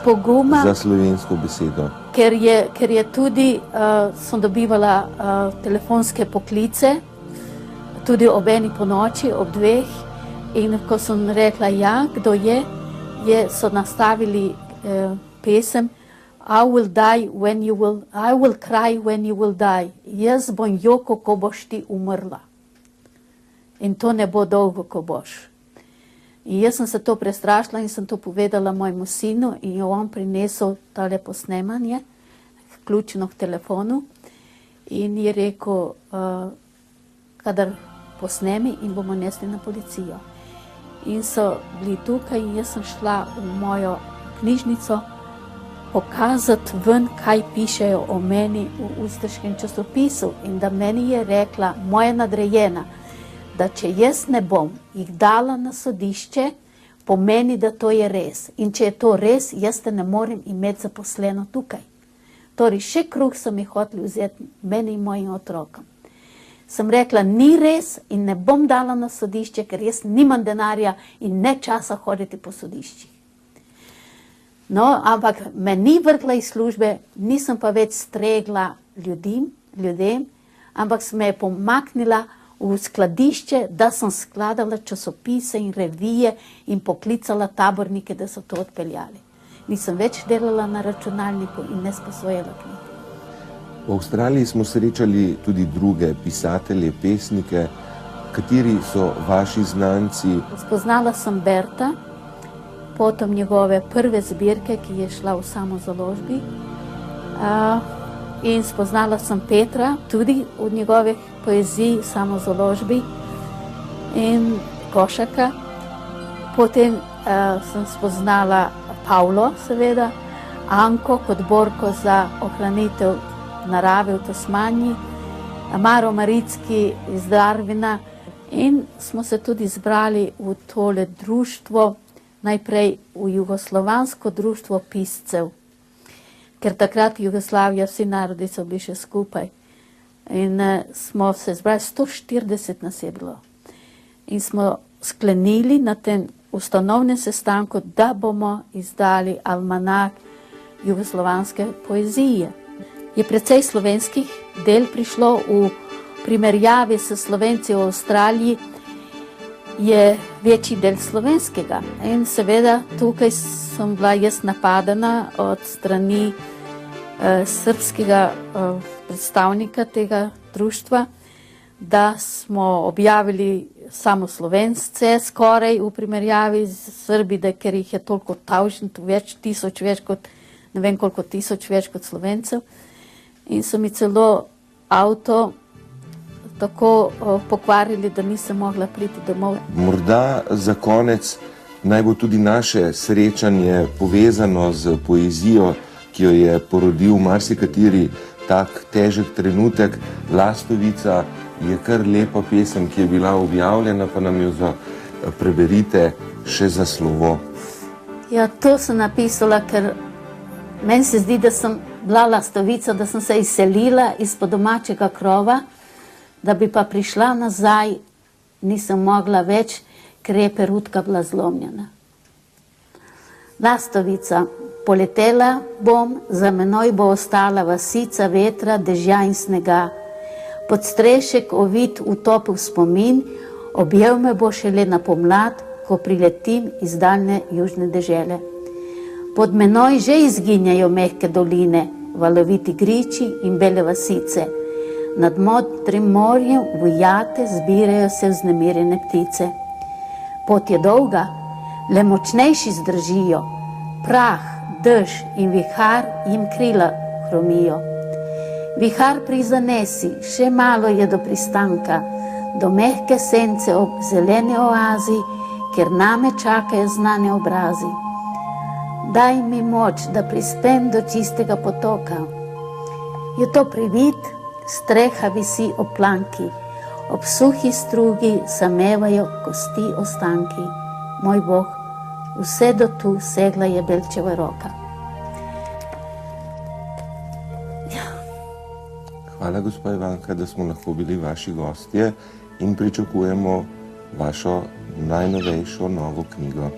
poguma za slovensko besedo. Ker je tudi, sem dobivala telefonske poklice, tudi ob eni ponoči, ob 2. In ko sem rekla ja, kdo je, so nastavili pesem I will cry when you will die. Jaz bom jokal, ko boš ti umrla. In to ne bo dolgo, ko boš. In jaz sem se to prestrašila in sem to povedala mojemu sinu in je on prinesel tale posnemanje, vključeno v telefonu in je rekel, kadar posnemi in bomo nesli na policijo. In so bili tukaj in jaz sem šla v mojo knjižnico pokazati ven, kaj pišejo o meni v ustaškem časopisu in da meni je rekla moja nadrejena, da če jaz ne bom jih dala na sodišče, pomeni, da to je res. In če je to res, jaz te ne morem imeti zaposleno tukaj. Torej, še kruh so mi hoteli vzeti meni in mojim otrokom. Sem rekla, ni res in ne bom dala na sodišče, ker jaz nimam denarja in ne časa hoditi po sodiščih. No, ampak me ni vrgla iz službe, nisem pa več stregla ljudem, ampak sem me pomaknila v skladišče, da sem skladala časopise in revije in poklicala tabornike, da so to odpeljali. Nisem več delala na računalniku in ne sposojala knjig. V Avstraliji smo srečali tudi druge pisatelje, pesnike. Kateri so vaši znanci? Spoznala sem Berta, potom njegove prve zbirke, ki je šla v samozaložbi. In spoznala sem Petra, tudi v njegovih poeziji, samozaložbi in Košaka. Potem sem spoznala Pavlo, seveda, Anko kot borko za ohranitev narave v Tasmaniji, Maro Maricki iz Darwina in smo se tudi zbrali v tole društvo, najprej v Jugoslovansko društvo piscev, ker takrat Jugoslavija, vsi narodi so bili še skupaj. In smo se zbrali, 140 nas je bilo. In smo sklenili na tem ustanovnem sestanku, da bomo izdali almanak jugoslovanske poezije. Je precej slovenskih del prišlo v primerjavi s Slovenci v Avstraliji, je večji del slovenskega. In seveda tukaj sem bila jaz napadena od strani srbskega predstavnika tega društva, da smo objavili samo Slovence skoraj v primerjavi z Srbi, ker jih je toliko tavžent, več kot, ne vem koliko tisoč več kot Slovencev. In so mi celo avto tako pokvarili, da nisem mogla priti domov. Morda za konec naj bo tudi naše srečanje povezano z poezijo, ki jo je porodil marsikateri tak težek trenutek. Lastovica je kar lepa pesem, ki je bila objavljena, pa nam jo preberite še za slovo. Ja, to sem napisala, ker meni se zdi, da sem bila lastovica, da sem se izselila izpod domačega krova, da bi pa prišla nazaj, nisem mogla več, ker je perutka bila zlomljena. Lastovica, poletela bom, za menoj bo ostala vasica vetra, dežja in snega. Pod strešek ovit v topel spomin, objel me bo šele na pomlad, ko priletim iz daljne južne dežele. Pod menoj že izginjajo mehke doline, valoviti griči in bele vasice. Nad modrim morjem v jate zbirajo se vznemirjene ptice. Pot je dolga, le močnejši zdržijo, prah, dež in vihar jim krila hromijo. Vihar prizanesi, še malo je do pristanka, do mehke sence ob zeleni oazi, kjer name čakajo znane obrazi. Daj mi moč, da prispem do čistega potoka. Je to privid, streha visi ob planki, ob suhi strugi samevajo kosti ostanki. Moj Bog, vse do tu segla je Belčeva roka. Hvala, gospa Ivanka, da smo lahko bili vaši gostje in pričakujemo vašo najnovejšo novo knjigo.